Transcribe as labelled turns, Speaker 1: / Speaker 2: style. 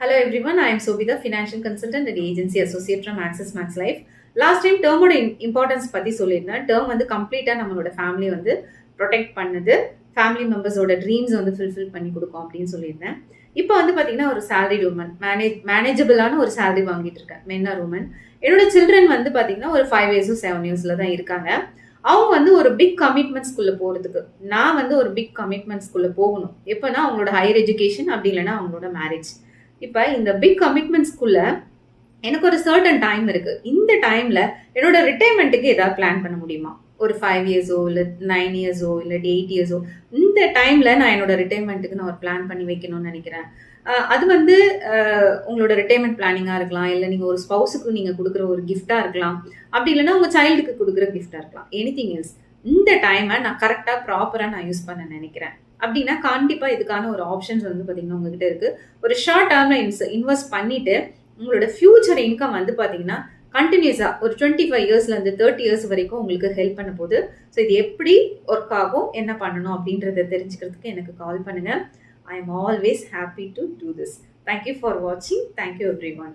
Speaker 1: Hello everyone, I am Sobita, financial consultant and agency associate from Access Max Life. Last time டேர்மோட importance பற்றி சொல்லியிருந்தேன். Term வந்து கம்ப்ளீட்டாக நம்மளோட ஃபேமிலி வந்து ப்ரொடெக்ட் பண்ணுது, ஃபேமிலி மெம்பர்ஸோட ட்ரீம்ஸ் வந்து ஃபுல்ஃபில் பண்ணி கொடுக்கும் அப்படின்னு சொல்லியிருந்தேன். இப்போ வந்து பார்த்தீங்கன்னா ஒரு சேலரி உமன் மேனேஜபிளான ஒரு சேலரி வாங்கிட்டு இருக்கேன், மென் ஆர் உமன். என்னோட சில்ட்ரன் வந்து பார்த்தீங்கன்னா ஒரு 5 இயர்ஸோ 7 இயர்ஸில் தான் இருக்காங்க. அவங்க வந்து ஒரு பிக் கமிட்மெண்ட்ஸ்குள்ளே போகிறதுக்கு நான் வந்து ஒரு பிக் கமிட்மெண்ட்ஸ்குள்ளே போகணும். எப்போனா அவங்களோட ஹையர் எஜுகேஷன் அப்படி இல்லைன்னா அவங்களோட மேரேஜ். இப்போ இந்த பிக் கமிட்மெண்ட்ஸ்குள்ள எனக்கு ஒரு சர்டன் டைம் இருக்கு. இந்த டைம்ல என்னோட ரிட்டைர்மெண்ட்டுக்கு ஏதாவது பிளான் பண்ண முடியுமா? ஒரு 5 இயர்ஸோ இல்லை 9 இயர்ஸோ இல்லை 8 இயர்ஸோ இந்த டைம்ல நான் என்னோட ரிட்டைர்மெண்ட்டுக்கு நான் ஒரு பிளான் பண்ணி வைக்கணும்னு நினைக்கிறேன். அது வந்து உங்களோட ரிட்டைர்மெண்ட் பிளானிங்காக இருக்கலாம், இல்லை நீங்கள் ஒரு ஸ்பௌஸுக்கு நீங்கள் கொடுக்குற ஒரு கிஃப்டாக இருக்கலாம், அப்படி இல்லைன்னா உங்கள் சைல்டுக்கு கொடுக்குற கிஃப்டாக இருக்கலாம், எனிதிங் எல்ஸ். இந்த டைமை நான் கரெக்டாக ப்ராப்பராக நான் யூஸ் பண்ண நினைக்கிறேன் அப்படின்னா கண்டிப்பாக இதுக்கான ஒரு ஆப்ஷன்ஸ் வந்து பார்த்தீங்கன்னா உங்ககிட்ட இருக்கு. ஒரு ஷார்ட் டேர்ம்ல இன்வெஸ்ட் பண்ணிட்டு உங்களோட ஃபியூச்சர் இன்கம் வந்து பார்த்தீங்கன்னா கண்டினியூஸாக ஒரு 25 இயர்ஸ்லேருந்து 30 இயர்ஸ் வரைக்கும் உங்களுக்கு ஹெல்ப் பண்ண போகுது. ஸோ இது எப்படி ஒர்க் ஆகும், என்ன பண்ணணும் அப்படின்றத தெரிஞ்சுக்கிறதுக்கு எனக்கு கால் பண்ணுங்க. I am always happy to do this. Thank you for வாட்சிங். Thank you every one.